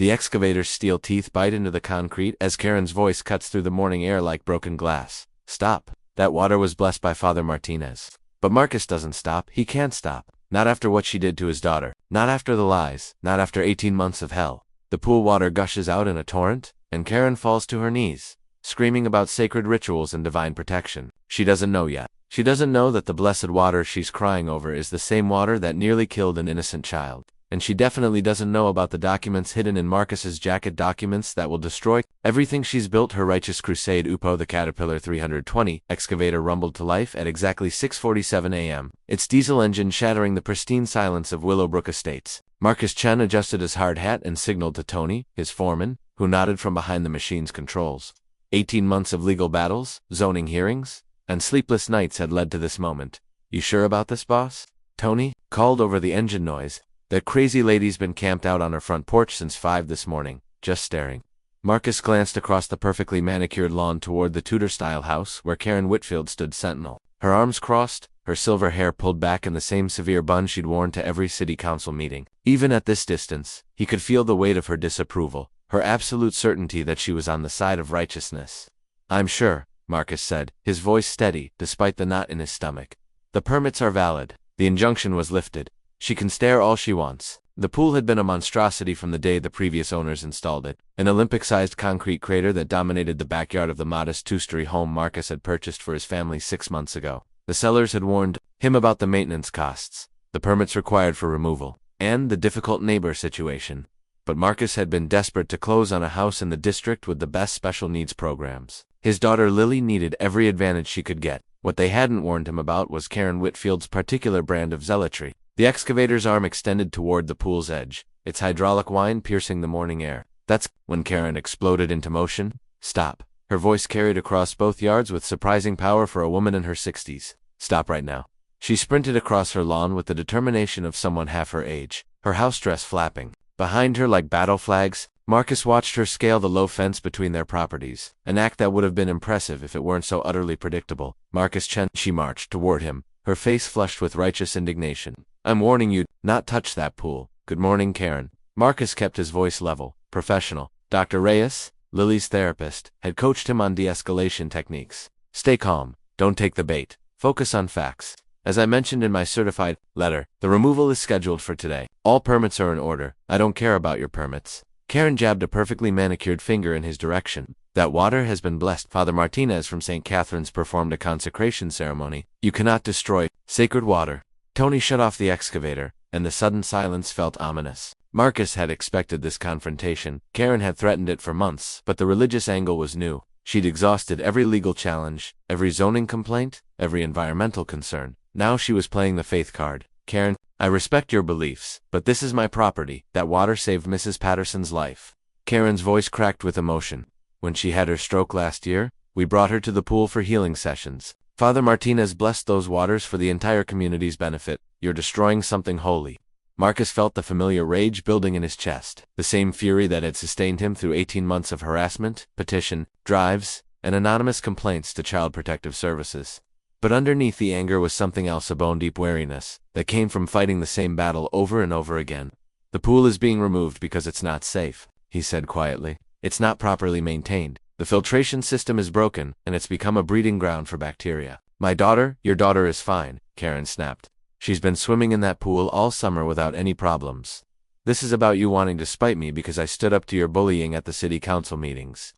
The excavator's steel teeth bite into the concrete as Karen's voice cuts through the morning air like broken glass. Stop. That water was blessed by Father Martinez. But Marcus doesn't stop. He can't stop. Not after what she did to his daughter. Not after the lies. Not after 18 months of hell. The pool water gushes out in a torrent, and Karen falls to her knees, screaming about sacred rituals and divine protection. She doesn't know yet. She doesn't know that the blessed water she's crying over is the same water that nearly killed an innocent child. And she definitely doesn't know about the documents hidden in Marcus's jacket, documents that will destroy everything she's built. Her righteous crusade. Upo the Caterpillar 320 excavator rumbled to life at exactly 6:47 a.m., its diesel engine shattering the pristine silence of Willowbrook Estates. Marcus Chen adjusted his hard hat and signaled to Tony, his foreman, who nodded from behind the machine's controls. 18 months of legal battles, zoning hearings, and sleepless nights had led to this moment. You sure about this, boss? Tony called over the engine noise. That crazy lady's been camped out on her front porch since 5 this morning, just staring. Marcus glanced across the perfectly manicured lawn toward the Tudor-style house where Karen Whitfield stood sentinel. Her arms crossed, her silver hair pulled back in the same severe bun she'd worn to every city council meeting. Even at this distance, he could feel the weight of her disapproval, her absolute certainty that she was on the side of righteousness. I'm sure, Marcus said, his voice steady, despite the knot in his stomach. The permits are valid. The injunction was lifted. She can stare all she wants. The pool had been a monstrosity from the day the previous owners installed it, an Olympic-sized concrete crater that dominated the backyard of the modest two-story home Marcus had purchased for his family 6 months ago. The sellers had warned him about the maintenance costs, the permits required for removal, and the difficult neighbor situation. But Marcus had been desperate to close on a house in the district with the best special needs programs. His daughter Lily needed every advantage she could get. What they hadn't warned him about was Karen Whitfield's particular brand of zealotry. The excavator's arm extended toward the pool's edge, its hydraulic whine piercing the morning air. That's when Karen exploded into motion. Stop. Her voice carried across both yards with surprising power for a woman in her 60s. Stop right now. She sprinted across her lawn with the determination of someone half her age, her house dress flapping. Behind her like battle flags, Marcus watched her scale the low fence between their properties, an act that would have been impressive if it weren't so utterly predictable. Marcus Chen. She marched toward him, her face flushed with righteous indignation. I'm warning you, not touch that pool. Good morning, Karen. Marcus kept his voice level, professional. Dr. Reyes, Lily's therapist, had coached him on de-escalation techniques. Stay calm. Don't take the bait. Focus on facts. As I mentioned in my certified letter, the removal is scheduled for today. All permits are in order. I don't care about your permits. Karen jabbed a perfectly manicured finger in his direction. That water has been blessed. Father Martinez from St. Catherine's performed a consecration ceremony. You cannot destroy sacred water. Tony shut off the excavator, and the sudden silence felt ominous. Marcus had expected this confrontation. Karen had threatened it for months, but the religious angle was new. She'd exhausted every legal challenge, every zoning complaint, every environmental concern. Now she was playing the faith card. Karen, I respect your beliefs, but this is my property. That water saved Mrs. Patterson's life. Karen's voice cracked with emotion. When she had her stroke last year, we brought her to the pool for healing sessions. Father Martinez blessed those waters for the entire community's benefit. You're destroying something holy. Marcus felt the familiar rage building in his chest, the same fury that had sustained him through 18 months of harassment, petition, drives, and anonymous complaints to Child Protective Services. But underneath the anger was something else, a bone-deep wariness that came from fighting the same battle over and over again. The pool is being removed because it's not safe, he said quietly. It's not properly maintained. The filtration system is broken, and it's become a breeding ground for bacteria. Your daughter is fine, Karen snapped. She's been swimming in that pool all summer without any problems. This is about you wanting to spite me because I stood up to your bullying at the city council meetings.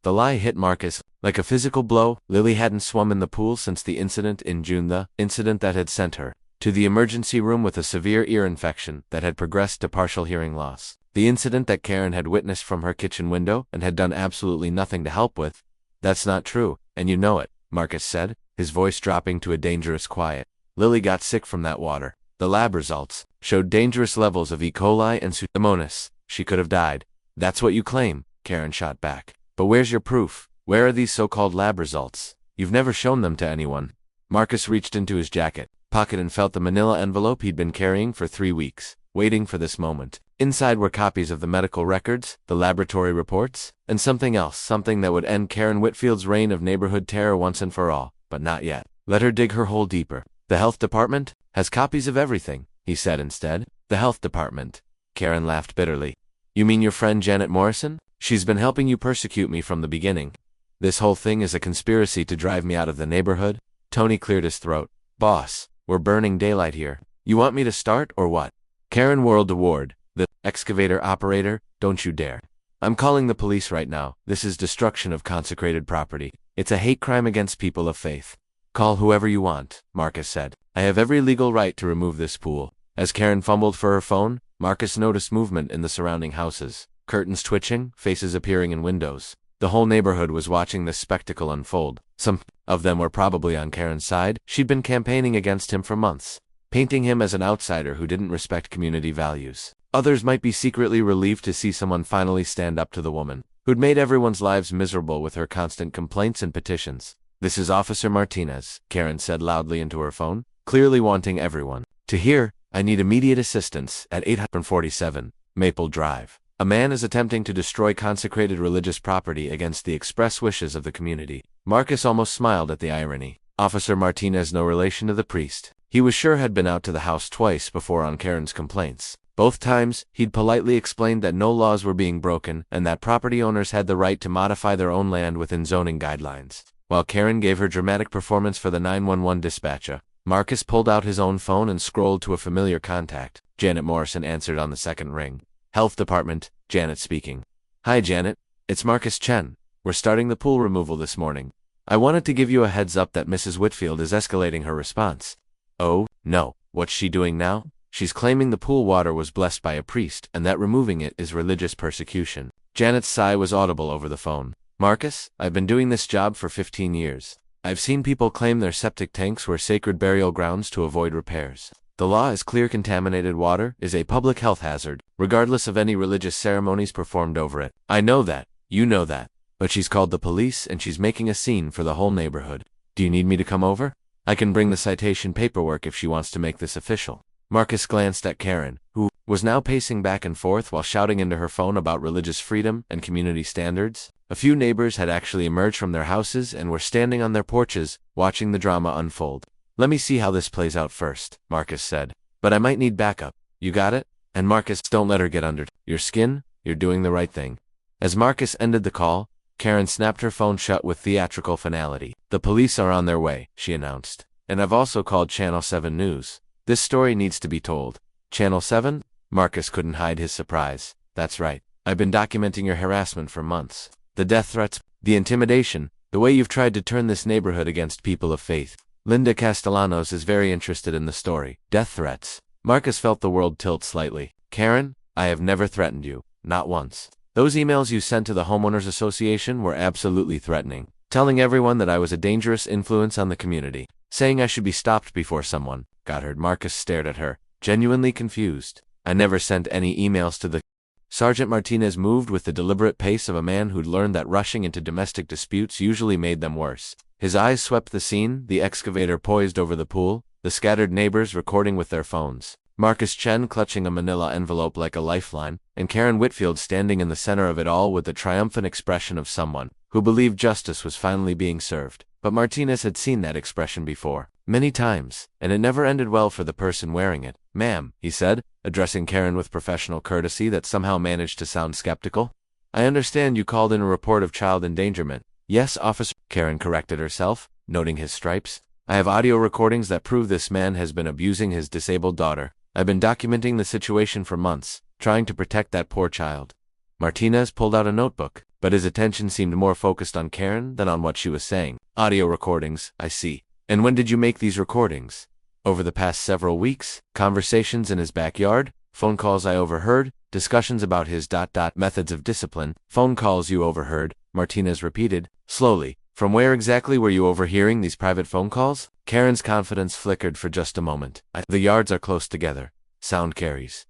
The lie hit Marcus like a physical blow. Lily hadn't swum in the pool since the incident in June, the incident that had sent her to the emergency room with a severe ear infection that had progressed to partial hearing loss. The incident that Karen had witnessed from her kitchen window and had done absolutely nothing to help with. That's not true, and you know it, Marcus said, his voice dropping to a dangerous quiet. Lily got sick from that water. The lab results showed dangerous levels of E. coli and Pseudomonas. She could have died. That's what you claim, Karen shot back. But where's your proof? Where are these so-called lab results? You've never shown them to anyone. Marcus reached into his jacket pocket and felt the manila envelope he'd been carrying for 3 weeks, waiting for this moment. Inside were copies of the medical records, the laboratory reports, and something else, something that would end Karen Whitfield's reign of neighborhood terror once and for all, but not yet. Let her dig her hole deeper. The health department has copies of everything, he said instead. The health department. Karen laughed bitterly. You mean your friend Janet Morrison? She's been helping you persecute me from the beginning. This whole thing is a conspiracy to drive me out of the neighborhood? Tony cleared his throat. Boss, we're burning daylight here. You want me to start, or what? Karen whirled toward the excavator operator. Don't you dare. I'm calling the police right now. This is destruction of consecrated property. It's a hate crime against people of faith. Call whoever you want, Marcus said. I have every legal right to remove this pool. As Karen fumbled for her phone, Marcus noticed movement in the surrounding houses. Curtains twitching, faces appearing in windows. The whole neighborhood was watching this spectacle unfold. Some of them were probably on Karen's side. She'd been campaigning against him for months, painting him as an outsider who didn't respect community values. Others might be secretly relieved to see someone finally stand up to the woman who'd made everyone's lives miserable with her constant complaints and petitions. This is Officer Martinez, Karen said loudly into her phone, clearly wanting everyone to hear. I need immediate assistance at 847 Maple Drive. A man is attempting to destroy consecrated religious property against the express wishes of the community. Marcus almost smiled at the irony. Officer Martinez, no relation to the priest. He was sure had been out to the house twice before on Karen's complaints. Both times, he'd politely explained that no laws were being broken and that property owners had the right to modify their own land within zoning guidelines. While Karen gave her dramatic performance for the 911 dispatcher, Marcus pulled out his own phone and scrolled to a familiar contact. Janet Morrison answered on the second ring. Health Department, Janet speaking. Hi Janet, it's Marcus Chen. We're starting the pool removal this morning. I wanted to give you a heads up that Mrs. Whitfield is escalating her response. Oh, no, what's she doing now? She's claiming the pool water was blessed by a priest and that removing it is religious persecution. Janet's sigh was audible over the phone. Marcus, I've been doing this job for 15 years. I've seen people claim their septic tanks were sacred burial grounds to avoid repairs. The law is clear: contaminated water is a public health hazard, regardless of any religious ceremonies performed over it. I know that, you know that, but she's called the police and she's making a scene for the whole neighborhood. Do you need me to come over? I can bring the citation paperwork if she wants to make this official. Marcus glanced at Karen, who was now pacing back and forth while shouting into her phone about religious freedom and community standards. A few neighbors had actually emerged from their houses and were standing on their porches, watching the drama unfold. Let me see how this plays out first, Marcus said. But I might need backup. You got it? And Marcus, don't let her get under your skin. You're doing the right thing. As Marcus ended the call, Karen snapped her phone shut with theatrical finality. The police are on their way, she announced. And I've also called Channel 7 News. This story needs to be told. Channel 7? Marcus couldn't hide his surprise. That's right. I've been documenting your harassment for months. The death threats, the intimidation, the way you've tried to turn this neighborhood against people of faith. Linda Castellanos is very interested in the story. Death threats. Marcus felt the world tilt slightly. Karen, I have never threatened you. Not once. Those emails you sent to the Homeowners Association were absolutely threatening. Telling everyone that I was a dangerous influence on the community. Saying I should be stopped before someone got hurt. Marcus stared at her, genuinely confused. I never sent any emails to the... Sergeant Martinez moved with the deliberate pace of a man who'd learned that rushing into domestic disputes usually made them worse. His eyes swept the scene, the excavator poised over the pool, the scattered neighbors recording with their phones. Marcus Chen clutching a manila envelope like a lifeline, and Karen Whitfield standing in the center of it all with the triumphant expression of someone who believed justice was finally being served. But Martinez had seen that expression before, many times, and it never ended well for the person wearing it. Ma'am, he said, addressing Karen with professional courtesy that somehow managed to sound skeptical. I understand you called in a report of child endangerment. Yes, officer, Karen corrected herself, noting his stripes. I have audio recordings that prove this man has been abusing his disabled daughter. I've been documenting the situation for months, trying to protect that poor child. Martinez pulled out a notebook, but his attention seemed more focused on Karen than on what she was saying. Audio recordings, I see. And when did you make these recordings? Over the past several weeks, conversations in his backyard, phone calls I overheard, discussions about his methods of discipline, phone calls you overheard, Martinez repeated, slowly. From where exactly were you overhearing these private phone calls? Karen's confidence flickered for just a moment. The yards are close together. Sound carries.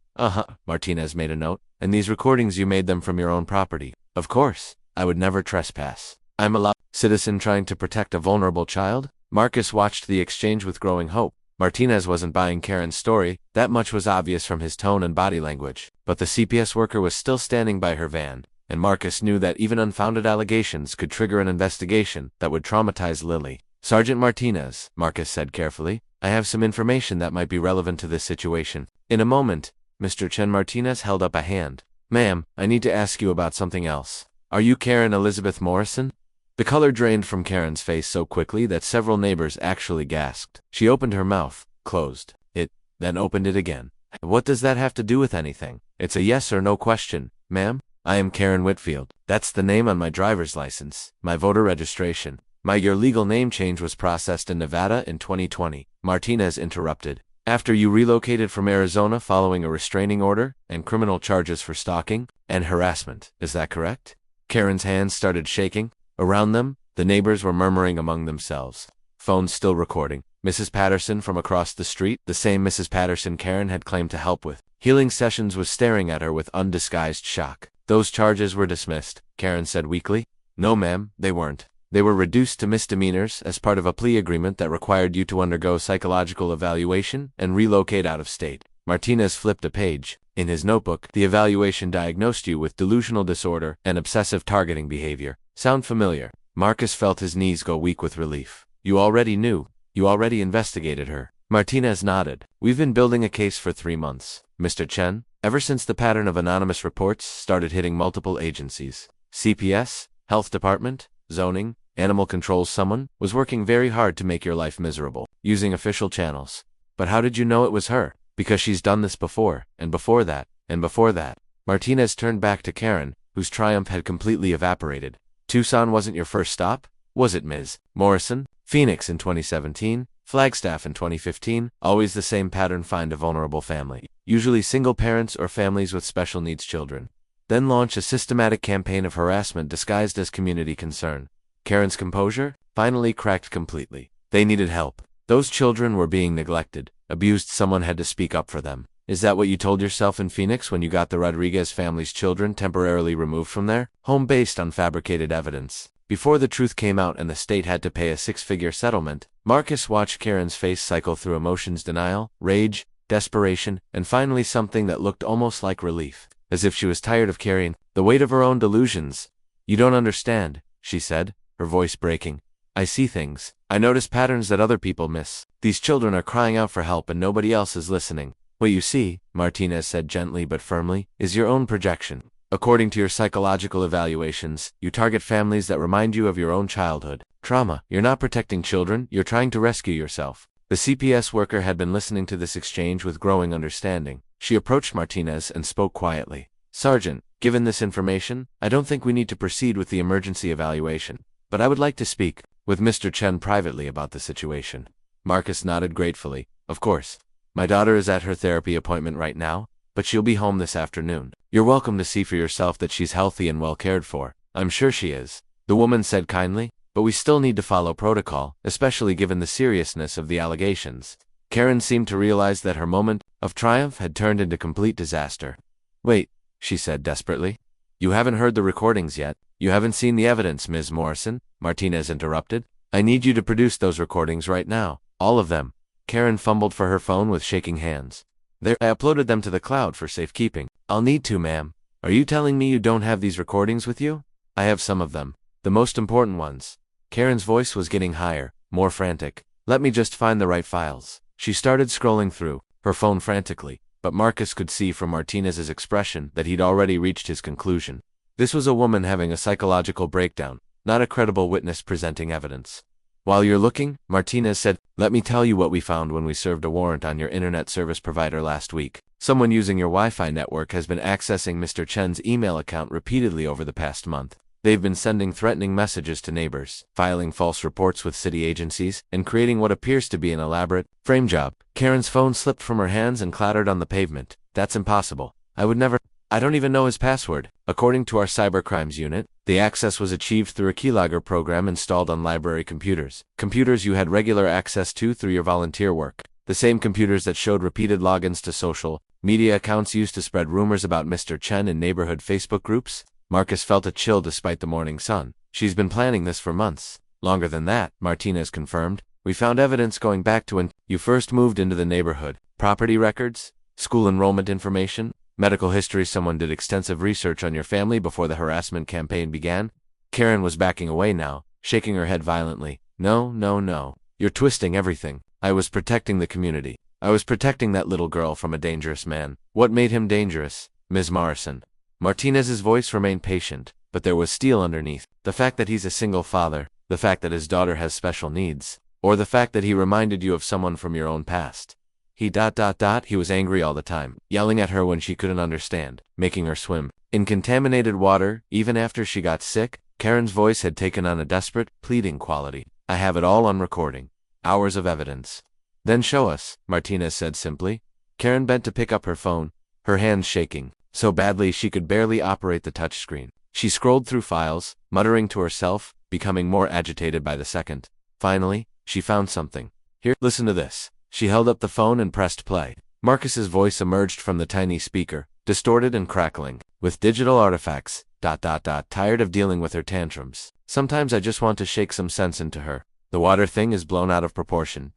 Martinez made a note. And these recordings, you made them from your own property. Of course. I would never trespass. I'm a citizen trying to protect a vulnerable child? Marcus watched the exchange with growing hope. Martinez wasn't buying Karen's story, that much was obvious from his tone and body language. But the CPS worker was still standing by her van, and Marcus knew that even unfounded allegations could trigger an investigation that would traumatize Lily. Sergeant Martinez, Marcus said carefully, I have some information that might be relevant to this situation. In a moment, Mr. Chen Martinez held up a hand. Ma'am, I need to ask you about something else. Are you Karen Elizabeth Morrison? The color drained from Karen's face so quickly that several neighbors actually gasped. She opened her mouth, closed it, then opened it again. What does that have to do with anything? It's a yes or no question, ma'am. I am Karen Whitfield. That's the name on my driver's license, my voter registration. Your legal name change was processed in Nevada in 2020, Martinez interrupted. After you relocated from Arizona following a restraining order and criminal charges for stalking and harassment, is that correct? Karen's hands started shaking. Around them, the neighbors were murmuring among themselves. Phones still recording. Mrs. Patterson from across the street, the same Mrs. Patterson Karen had claimed to help with healing sessions, was staring at her with undisguised shock. Those charges were dismissed, Karen said weakly. No ma'am, they weren't. They were reduced to misdemeanors as part of a plea agreement that required you to undergo psychological evaluation and relocate out of state. Martinez flipped a page. In his notebook, the evaluation diagnosed you with delusional disorder and obsessive targeting behavior. Sound familiar? Marcus felt his knees go weak with relief. You already knew. You already investigated her. Martinez nodded. We've been building a case for 3 months, Mr. Chen, ever since the pattern of anonymous reports started hitting multiple agencies. CPS, Health Department, Zoning, Animal Control. Someone was working very hard to make your life miserable, using official channels. But how did you know it was her? Because she's done this before, and before that, and before that. Martinez turned back to Karen, whose triumph had completely evaporated. Tucson wasn't your first stop, was it, Ms. Morrison? Phoenix in 2017, Flagstaff in 2015, always the same pattern: find a vulnerable family, usually single parents or families with special needs children. Then launch a systematic campaign of harassment disguised as community concern. Karen's composure finally cracked completely. They needed help. Those children were being neglected, abused. Someone had to speak up for them. Is that what you told yourself in Phoenix when you got the Rodriguez family's children temporarily removed from their home based on fabricated evidence? Before the truth came out and the state had to pay a 6-figure settlement, Marcus watched Karen's face cycle through emotions: denial, rage, desperation, and finally something that looked almost like relief, as if she was tired of carrying the weight of her own delusions. You don't understand, she said, her voice breaking. I see things. I notice patterns that other people miss. These children are crying out for help and nobody else is listening. What you see, Martinez said gently but firmly, is your own projection. According to your psychological evaluations, you target families that remind you of your own childhood trauma. You're not protecting children, you're trying to rescue yourself. The CPS worker had been listening to this exchange with growing understanding. She approached Martinez and spoke quietly. Sergeant, given this information, I don't think we need to proceed with the emergency evaluation, but I would like to speak with Mr. Chen privately about the situation. Marcus nodded gratefully. Of course. My daughter is at her therapy appointment right now, but she'll be home this afternoon. You're welcome to see for yourself that she's healthy and well cared for. I'm sure she is, the woman said kindly, but we still need to follow protocol, especially given the seriousness of the allegations. Karen seemed to realize that her moment of triumph had turned into complete disaster. Wait, she said desperately. You haven't heard the recordings yet. You haven't seen the evidence, Ms. Morrison, Martinez interrupted. I need you to produce those recordings right now. All of them. Karen fumbled for her phone with shaking hands. I uploaded them to the cloud for safekeeping. I'll need to, ma'am. Are you telling me you don't have these recordings with you? I have some of them. The most important ones. Karen's voice was getting higher, more frantic. Let me just find the right files. She started scrolling through her phone frantically, but Marcus could see from Martinez's expression that he'd already reached his conclusion. This was a woman having a psychological breakdown, not a credible witness presenting evidence. While you're looking, Martinez said, let me tell you what we found when we served a warrant on your internet service provider last week. Someone using your Wi-Fi network has been accessing Mr. Chen's email account repeatedly over the past month. They've been sending threatening messages to neighbors, filing false reports with city agencies, and creating what appears to be an elaborate frame job. Karen's phone slipped from her hands and clattered on the pavement. That's impossible. I don't even know his password. According to our cybercrimes unit, the access was achieved through a keylogger program installed on library computers. Computers you had regular access to through your volunteer work. The same computers that showed repeated logins to social media accounts used to spread rumors about Mr. Chen in neighborhood Facebook groups. Marcus felt a chill despite the morning sun. She's been planning this for months. Longer than that, Martinez confirmed. We found evidence going back to when you first moved into the neighborhood. Property records, school enrollment information, medical history. Someone did extensive research on your family before the harassment campaign began. Karen was backing away now, shaking her head violently. No. You're twisting everything. I was protecting the community. I was protecting that little girl from a dangerous man. What made him dangerous, Ms. Morrison? Martinez's voice remained patient, but there was steel underneath. The fact that he's a single father, the fact that his daughter has special needs, or the fact that he reminded you of someone from your own past. He was angry all the time, yelling at her when she couldn't understand, making her swim in contaminated water, even after she got sick. Karen's voice had taken on a desperate, pleading quality. I have it all on recording. Hours of evidence. Then show us, Martinez said simply. Karen bent to pick up her phone, her hands shaking so badly she could barely operate the touchscreen. She scrolled through files, muttering to herself, becoming more agitated by the second. Finally, she found something. Here, listen to this. She held up the phone and pressed play. Marcus's voice emerged from the tiny speaker, distorted and crackling, with digital artifacts. Tired of dealing with her tantrums. Sometimes I just want to shake some sense into her. The water thing is blown out of proportion.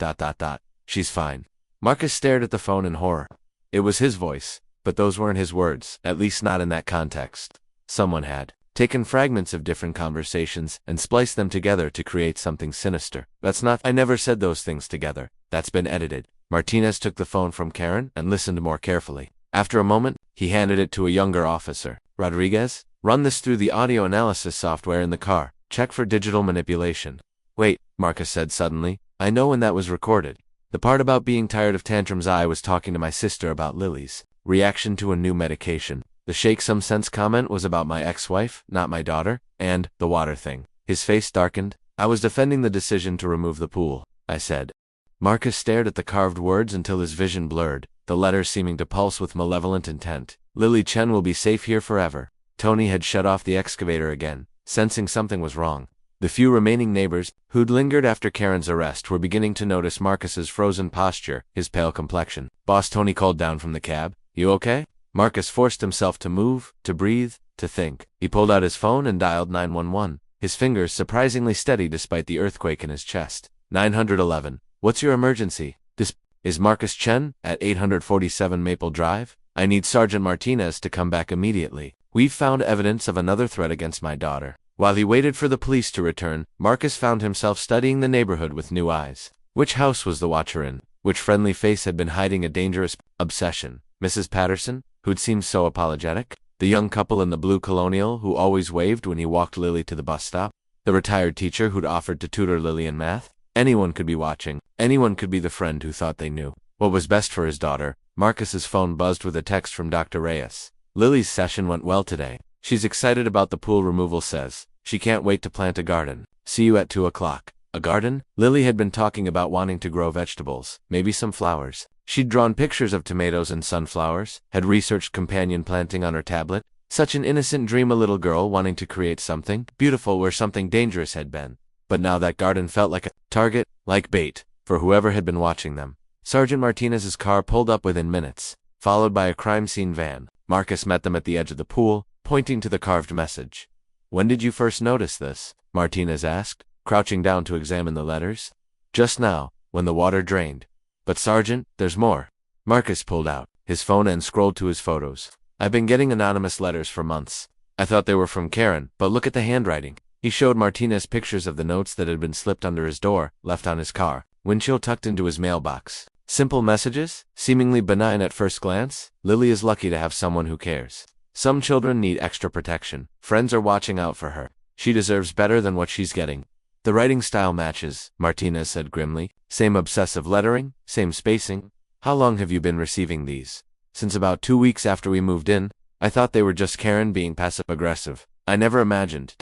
She's fine. Marcus stared at the phone in horror. It was his voice, but those weren't his words, at least not in that context. Someone had taken fragments of different conversations and spliced them together to create something sinister. I never said those things together. That's been edited. Martinez took the phone from Karen and listened more carefully. After a moment, he handed it to a younger officer. Rodriguez, run this through the audio analysis software in the car. Check for digital manipulation. Wait, Marcus said suddenly. I know when that was recorded. The part about being tired of tantrums. I was talking to my sister about Lily's reaction to a new medication. The shake some sense comment was about my ex-wife, not my daughter, and the water thing. His face darkened. I was defending the decision to remove the pool, I said. Marcus stared at the carved words until his vision blurred, the letters seeming to pulse with malevolent intent. Lily Chen will be safe here forever. Tony had shut off the excavator again, sensing something was wrong. The few remaining neighbors, who'd lingered after Karen's arrest, were beginning to notice Marcus's frozen posture, his pale complexion. Boss, Tony called down from the cab. You okay? Marcus forced himself to move, to breathe, to think. He pulled out his phone and dialed 911, his fingers surprisingly steady despite the earthquake in his chest. 911. What's your emergency? This is Marcus Chen at 847 Maple Drive. I need Sergeant Martinez to come back immediately. We've found evidence of another threat against my daughter. While he waited for the police to return, Marcus found himself studying the neighborhood with new eyes. Which house was the watcher in? Which friendly face had been hiding a dangerous obsession? Mrs. Patterson, who'd seemed so apologetic? The young couple in the blue Colonial who always waved when he walked Lily to the bus stop? The retired teacher who'd offered to tutor Lily in math? Anyone could be watching. Anyone could be the friend who thought they knew what was best for his daughter. Marcus's phone buzzed with a text from Dr. Reyes. Lily's session went well today. She's excited about the pool removal, says. She can't wait to plant a garden. See you at 2 o'clock. A garden? Lily had been talking about wanting to grow vegetables, maybe some flowers. She'd drawn pictures of tomatoes and sunflowers, had researched companion planting on her tablet. Such an innocent dream, a little girl wanting to create something beautiful where something dangerous had been. But now that garden felt like a target, like bait, for whoever had been watching them. Sergeant Martinez's car pulled up within minutes, followed by a crime scene van. Marcus met them at the edge of the pool, pointing to the carved message. When did you first notice this? Martinez asked, crouching down to examine the letters. Just now, when the water drained. But Sergeant, there's more. Marcus pulled out his phone and scrolled to his photos. I've been getting anonymous letters for months. I thought they were from Karen, but look at the handwriting. He showed Martinez pictures of the notes that had been slipped under his door, left on his car, windshield tucked into his mailbox. Simple messages, seemingly benign at first glance. Lily is lucky to have someone who cares. Some children need extra protection. Friends are watching out for her. She deserves better than what she's getting. The writing style matches, Martinez said grimly. Same obsessive lettering, same spacing. How long have you been receiving these? Since about 2 weeks after we moved in. I thought they were just Karen being passive-aggressive. I never imagined.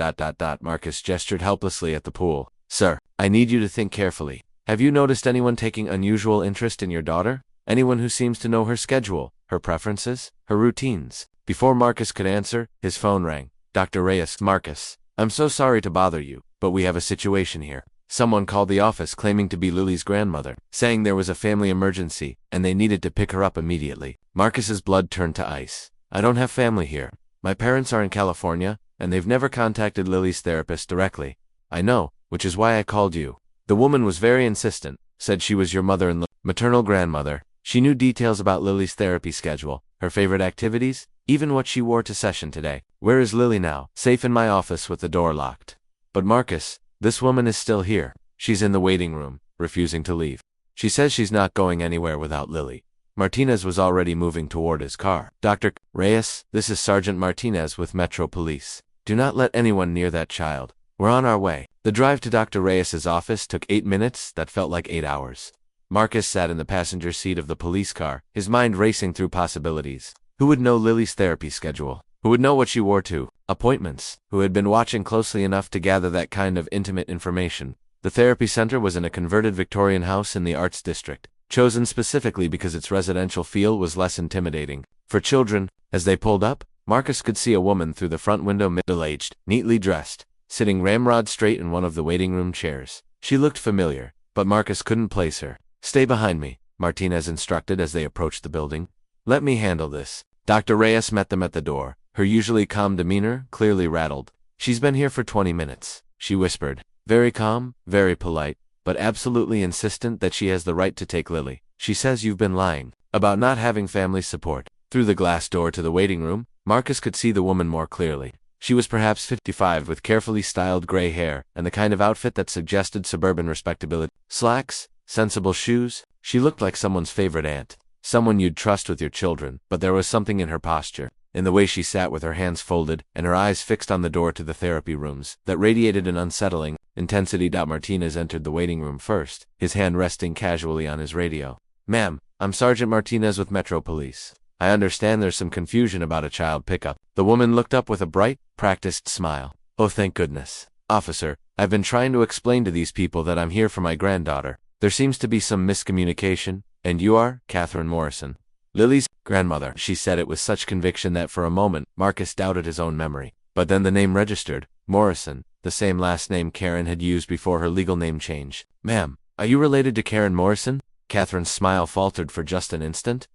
Marcus gestured helplessly at the pool. Sir, I need you to think carefully. Have you noticed anyone taking unusual interest in your daughter? Anyone who seems to know her schedule, her preferences, her routines? Before Marcus could answer, his phone rang. Dr. Reyes. Marcus, I'm so sorry to bother you, but we have a situation here. Someone called the office claiming to be Lily's grandmother, saying there was a family emergency, and they needed to pick her up immediately. Marcus's blood turned to ice. I don't have family here. My parents are in California, and they've never contacted Lily's therapist directly. I know, which is why I called you. The woman was very insistent, said she was your mother-in-law, maternal grandmother. She knew details about Lily's therapy schedule, her favorite activities, even what she wore to session today. Where is Lily now? Safe in my office with the door locked. But Marcus, this woman is still here. She's in the waiting room, refusing to leave. She says she's not going anywhere without Lily. Martinez was already moving toward his car. Dr. Reyes, this is Sergeant Martinez with Metro Police. Do not let anyone near that child. We're on our way. The drive to Dr. Reyes's office took 8 minutes that felt like 8 hours. Marcus sat in the passenger seat of the police car, his mind racing through possibilities. Who would know Lily's therapy schedule? Who would know what she wore to appointments? Who had been watching closely enough to gather that kind of intimate information? The therapy center was in a converted Victorian house in the Arts District, chosen specifically because its residential feel was less intimidating. For children, as they pulled up, Marcus could see a woman through the front window, middle-aged, neatly dressed, sitting ramrod straight in one of the waiting room chairs. She looked familiar, but Marcus couldn't place her. Stay behind me, Martinez instructed as they approached the building. Let me handle this. Dr. Reyes met them at the door, her usually calm demeanor clearly rattled. She's been here for 20 minutes, she whispered. Very calm, very polite, but absolutely insistent that she has the right to take Lily. She says you've been lying about not having family support. Through the glass door to the waiting room, Marcus could see the woman more clearly. She was perhaps 55 with carefully styled gray hair and the kind of outfit that suggested suburban respectability. Slacks, sensible shoes. She looked like someone's favorite aunt, someone you'd trust with your children, but there was something in her posture, in the way she sat with her hands folded and her eyes fixed on the door to the therapy rooms, that radiated an unsettling intensity. Martinez entered the waiting room first, his hand resting casually on his radio. Ma'am, I'm Sergeant Martinez with Metro Police. I understand there's some confusion about a child pickup. The woman looked up with a bright, practiced smile. Oh, thank goodness. Officer, I've been trying to explain to these people that I'm here for my granddaughter. There seems to be some miscommunication, and you are Catherine Morrison, Lily's grandmother. She said it with such conviction that for a moment, Marcus doubted his own memory. But then the name registered, Morrison, the same last name Karen had used before her legal name change. Ma'am, are you related to Karen Morrison? Catherine's smile faltered for just an instant.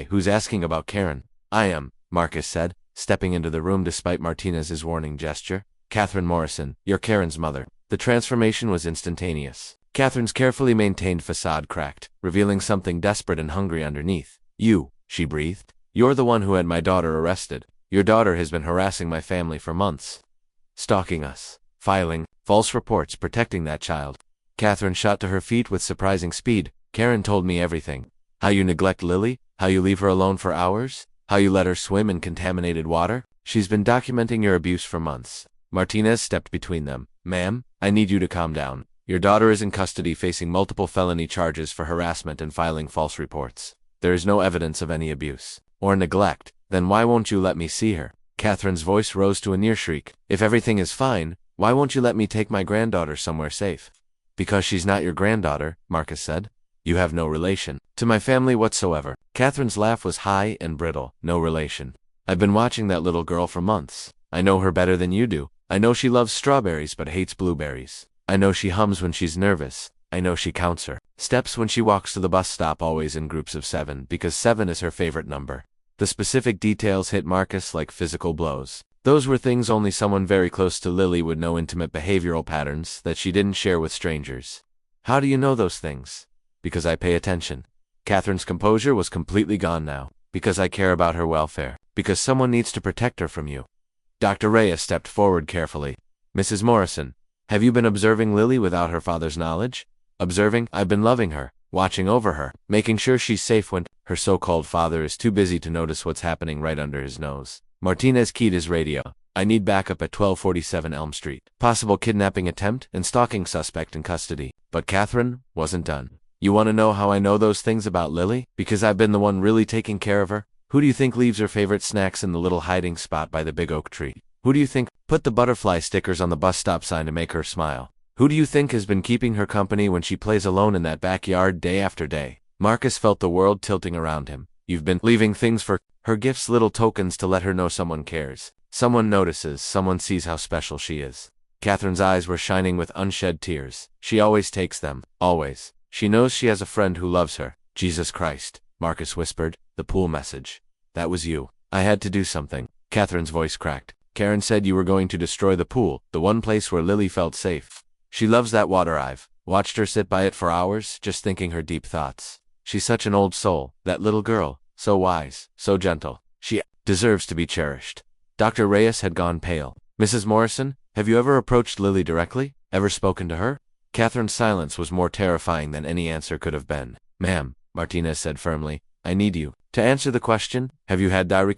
Who's asking about Karen? I am, Marcus said, stepping into the room despite Martinez's warning gesture. Catherine Morrison, you're Karen's mother. The transformation was instantaneous. Catherine's carefully maintained facade cracked, revealing something desperate and hungry underneath. You, she breathed. You're the one who had my daughter arrested. Your daughter has been harassing my family for months. Stalking us. Filing false reports protecting that child. Catherine shot to her feet with surprising speed. Karen told me everything. How you neglect Lily, how you leave her alone for hours, how you let her swim in contaminated water. She's been documenting your abuse for months. Martinez stepped between them. Ma'am, I need you to calm down. Your daughter is in custody facing multiple felony charges for harassment and filing false reports. There is no evidence of any abuse or neglect. Then why won't you let me see her? Catherine's voice rose to a near shriek. If everything is fine, why won't you let me take my granddaughter somewhere safe? Because she's not your granddaughter, Marcus said. You have no relation to my family whatsoever. Catherine's laugh was high and brittle. No relation. I've been watching that little girl for months. I know her better than you do. I know she loves strawberries but hates blueberries. I know she hums when she's nervous. I know she counts her steps when she walks to the bus stop, always in groups of 7, because 7 is her favorite number. The specific details hit Marcus like physical blows. Those were things only someone very close to Lily would know, intimate behavioral patterns that she didn't share with strangers. How do you know those things? Because I pay attention. Catherine's composure was completely gone now. Because I care about her welfare. Because someone needs to protect her from you. Dr. Reyes stepped forward carefully. Mrs. Morrison, have you been observing Lily without her father's knowledge? Observing? I've been loving her, watching over her, making sure she's safe when her so-called father is too busy to notice what's happening right under his nose. Martinez keyed his radio. I need backup at 1247 Elm Street. Possible kidnapping attempt and stalking suspect in custody. But Catherine wasn't done. You want to know how I know those things about Lily? Because I've been the one really taking care of her. Who do you think leaves her favorite snacks in the little hiding spot by the big oak tree? Who do you think put the butterfly stickers on the bus stop sign to make her smile? Who do you think has been keeping her company when she plays alone in that backyard day after day? Marcus felt the world tilting around him. You've been leaving things for her, gifts, little tokens to let her know someone cares. Someone notices, someone sees how special she is. Catherine's eyes were shining with unshed tears. She always takes them, always. She knows she has a friend who loves her. Jesus Christ, Marcus whispered, the pool message. That was you. I had to do something. Catherine's voice cracked. Karen said you were going to destroy the pool, the one place where Lily felt safe. She loves that water. I've watched her sit by it for hours, just thinking her deep thoughts. She's such an old soul, that little girl, so wise, so gentle. She deserves to be cherished. Dr. Reyes had gone pale. Mrs. Morrison, have you ever approached Lily directly? Ever spoken to her? Catherine's silence was more terrifying than any answer could have been. Ma'am, Martinez said firmly, I need you to answer the question, have you had diarrhea?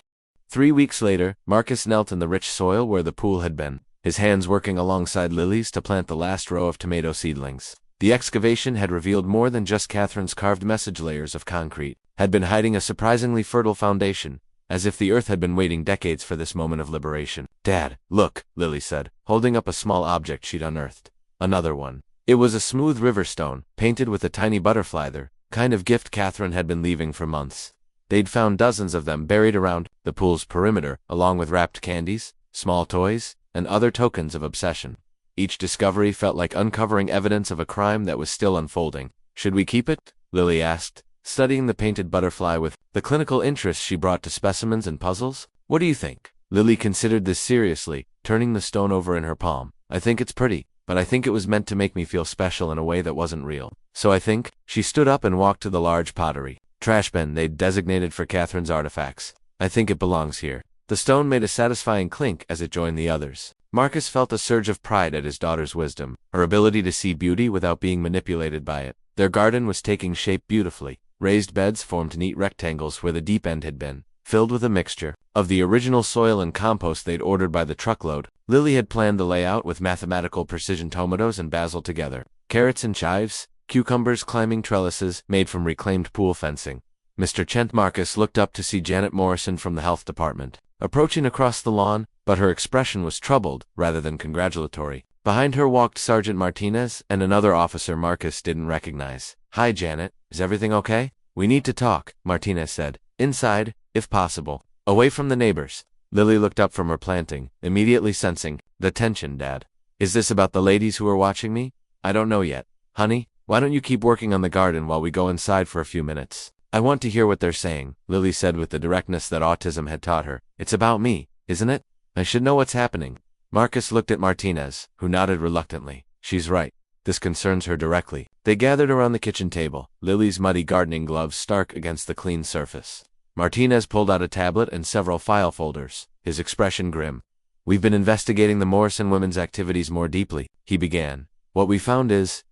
3 weeks later, Marcus knelt in the rich soil where the pool had been, his hands working alongside Lily's to plant the last row of tomato seedlings. The excavation had revealed more than just Catherine's carved message. Layers of concrete had been hiding a surprisingly fertile foundation, as if the earth had been waiting decades for this moment of liberation. Dad, look, Lily said, holding up a small object she'd unearthed. Another one. It was a smooth river stone, painted with a tiny butterfly there, kind of gift Catherine had been leaving for months. They'd found dozens of them buried around the pool's perimeter, along with wrapped candies, small toys, and other tokens of obsession. Each discovery felt like uncovering evidence of a crime that was still unfolding. Should we keep it? Lily asked, studying the painted butterfly with the clinical interest she brought to specimens and puzzles. What do you think? Lily considered this seriously, turning the stone over in her palm. I think it's pretty, but I think it was meant to make me feel special in a way that wasn't real. So I think, she stood up and walked to the large pottery trash bin they'd designated for Catherine's artifacts. I think it belongs here. The stone made a satisfying clink as it joined the others. Marcus felt a surge of pride at his daughter's wisdom, her ability to see beauty without being manipulated by it. Their garden was taking shape beautifully. Raised beds formed neat rectangles where the deep end had been, filled with a mixture of the original soil and compost they'd ordered by the truckload. Lily had planned the layout with mathematical precision, tomatoes and basil together, carrots and chives, cucumbers climbing trellises made from reclaimed pool fencing. Mr. Chent. Marcus looked up to see Janet Morrison from the health department approaching across the lawn, but her expression was troubled rather than congratulatory. Behind her walked Sergeant Martinez and another officer Marcus didn't recognize. Hi, Janet. Is everything okay? We need to talk, Martinez said. Inside, if possible. Away from the neighbors. Lily looked up from her planting, immediately sensing the tension. Dad, is this about the ladies who are watching me? I don't know yet. Honey, why don't you keep working on the garden while we go inside for a few minutes? I want to hear what they're saying, Lily said with the directness that autism had taught her. It's about me, isn't it? I should know what's happening. Marcus looked at Martinez, who nodded reluctantly. She's right. This concerns her directly. They gathered around the kitchen table, Lily's muddy gardening gloves stark against the clean surface. Martinez pulled out a tablet and several file folders, his expression grim. We've been investigating the Morrison women's activities more deeply, he began. What we found is,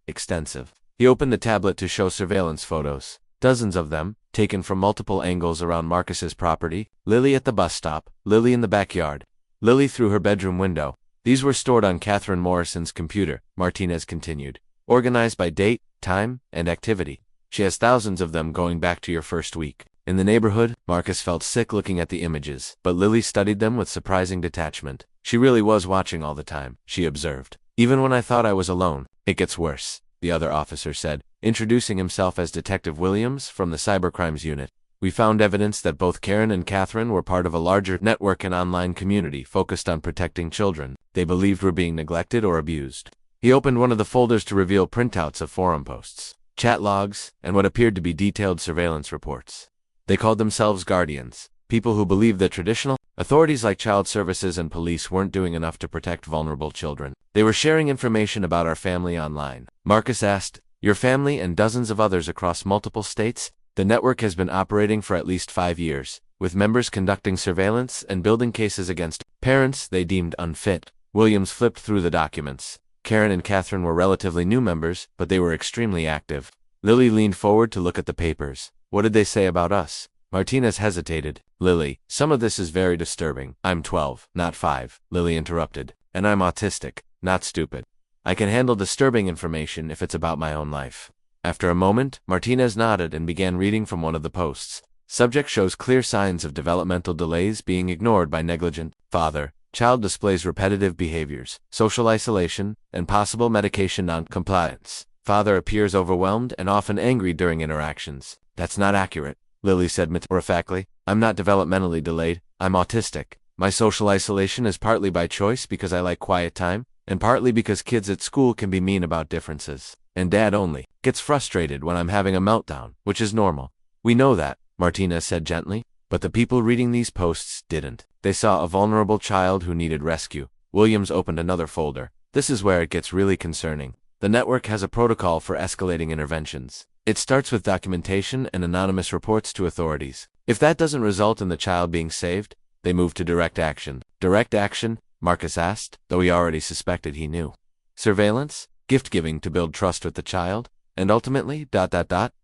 extensive. He opened the tablet to show surveillance photos. Dozens of them, taken from multiple angles around Marcus's property. Lily at the bus stop, Lily in the backyard, Lily through her bedroom window. These were stored on Catherine Morrison's computer, Martinez continued, organized by date, time, and activity. She has thousands of them going back to your first week in the neighborhood. Marcus felt sick looking at the images, but Lily studied them with surprising detachment. She really was watching all the time, she observed. Even when I thought I was alone. It gets worse, the other officer said, introducing himself as Detective Williams from the Cybercrimes Unit. We found evidence that both Karen and Catherine were part of a larger network and online community focused on protecting children they believed were being neglected or abused. He opened one of the folders to reveal printouts of forum posts, chat logs, and what appeared to be detailed surveillance reports. They called themselves Guardians, people who believed that traditional authorities like child services and police weren't doing enough to protect vulnerable children. They were sharing information about our family online. Marcus asked, your family and dozens of others across multiple states? The network has been operating for at least 5 years, with members conducting surveillance and building cases against parents they deemed unfit. Williams flipped through the documents. Karen and Catherine were relatively new members, but they were extremely active. Lily leaned forward to look at the papers. What did they say about us? Martinez hesitated. Lily, some of this is very disturbing. I'm 12, not 5, Lily interrupted. And I'm autistic, not stupid. I can handle disturbing information if it's about my own life. After a moment, Martinez nodded and began reading from one of the posts. Subject shows clear signs of developmental delays being ignored by negligent father. Child displays repetitive behaviors, social isolation, and possible medication non-compliance. Father appears overwhelmed and often angry during interactions. That's not accurate, Lily said matter-of-factly. I'm not developmentally delayed. I'm autistic. My social isolation is partly by choice because I like quiet time, and partly because kids at school can be mean about differences. And Dad only gets frustrated when I'm having a meltdown, which is normal. We know that, Martinez said gently, but the people reading these posts didn't. They saw a vulnerable child who needed rescue. Williams opened another folder. This is where it gets really concerning. The network has a protocol for escalating interventions. It starts with documentation and anonymous reports to authorities. If that doesn't result in the child being saved, they move to direct action. Direct action? Marcus asked, though he already suspected he knew. Surveillance? Gift-giving to build trust with the child? And ultimately,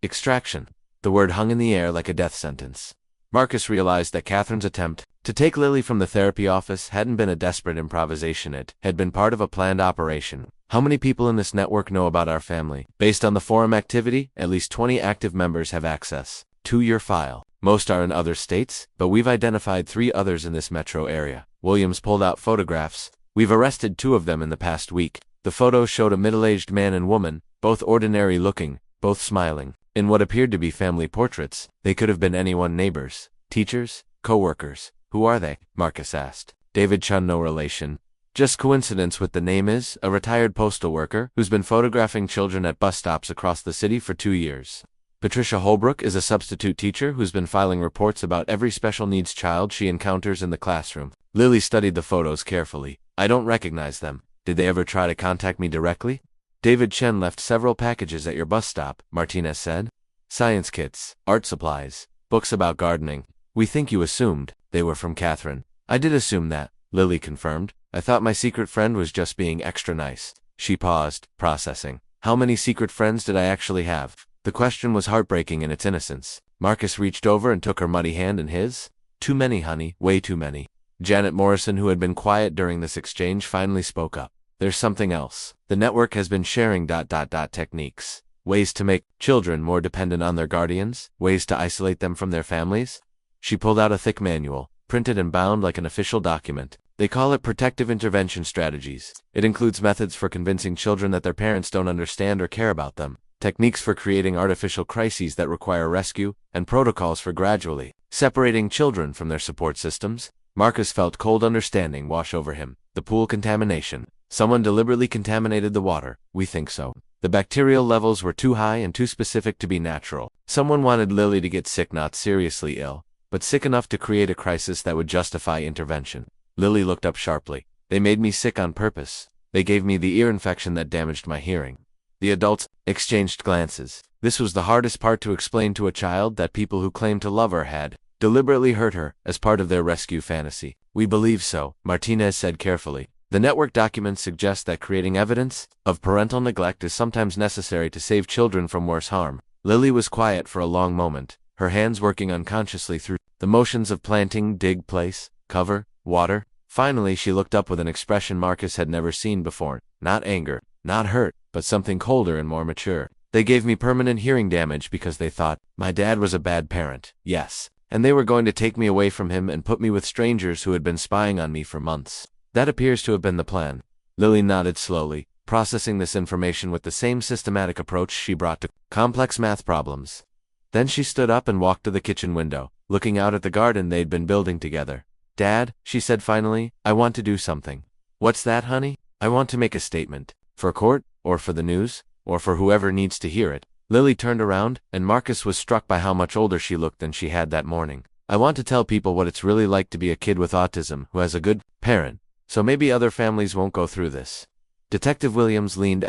extraction. The word hung in the air like a death sentence. Marcus realized that Catherine's attempt to take Lily from the therapy office hadn't been a desperate improvisation. It had been part of a planned operation. How many people in this network know about our family? Based on the forum activity, at least 20 active members have access to your file. Most are in other states, but we've identified 3 others in this metro area. Williams pulled out photographs. We've arrested 2 of them in the past week. The photos showed a middle-aged man and woman, both ordinary-looking, both smiling. In what appeared to be family portraits, they could have been anyone: neighbors, teachers, co-workers. Who are they? Marcus asked. David Chun, no relation. Just coincidence with the name is a retired postal worker who's been photographing children at bus stops across the city for 2 years. Patricia Holbrook is a substitute teacher who's been filing reports about every special needs child she encounters in the classroom. Lily studied the photos carefully. I don't recognize them. Did they ever try to contact me directly? David Chen left several packages at your bus stop, Martinez said. Science kits, art supplies, books about gardening. We think you assumed they were from Catherine. I did assume that, Lily confirmed. I thought my secret friend was just being extra nice. She paused, processing. How many secret friends did I actually have? The question was heartbreaking in its innocence. Marcus reached over and took her muddy hand in his. Too many, honey, way too many. Janet Morrison, who had been quiet during this exchange, finally spoke up. There's something else. The network has been sharing ... techniques. Ways to make children more dependent on their guardians, ways to isolate them from their families. She pulled out a thick manual, printed and bound like an official document. They call it protective intervention strategies. It includes methods for convincing children that their parents don't understand or care about them, techniques for creating artificial crises that require rescue, and protocols for gradually separating children from their support systems. Marcus felt cold understanding wash over him. The pool contamination. Someone deliberately contaminated the water. We think so. The bacterial levels were too high and too specific to be natural. Someone wanted Lily to get sick, not seriously ill, but sick enough to create a crisis that would justify intervention. Lily looked up sharply. They made me sick on purpose. They gave me the ear infection that damaged my hearing. The adults exchanged glances. This was the hardest part to explain to a child, that people who claimed to love her had deliberately hurt her as part of their rescue fantasy. We believe so, Martinez said carefully. The network documents suggest that creating evidence of parental neglect is sometimes necessary to save children from worse harm. Lily was quiet for a long moment, her hands working unconsciously through the motions of planting, dig, place, cover, water. Finally, she looked up with an expression Marcus had never seen before. Not anger, not hurt, but something colder and more mature. They gave me permanent hearing damage because they thought my dad was a bad parent. Yes. And they were going to take me away from him and put me with strangers who had been spying on me for months. That appears to have been the plan. Lily nodded slowly, processing this information with the same systematic approach she brought to complex math problems. Then she stood up and walked to the kitchen window, looking out at the garden they'd been building together. Dad, she said finally, I want to do something. What's that, honey? I want to make a statement. For court, or for the news, or for whoever needs to hear it. Lily turned around, and Marcus was struck by how much older she looked than she had that morning. I want to tell people what it's really like to be a kid with autism who has a good parent, so maybe other families won't go through this. Detective Williams leaned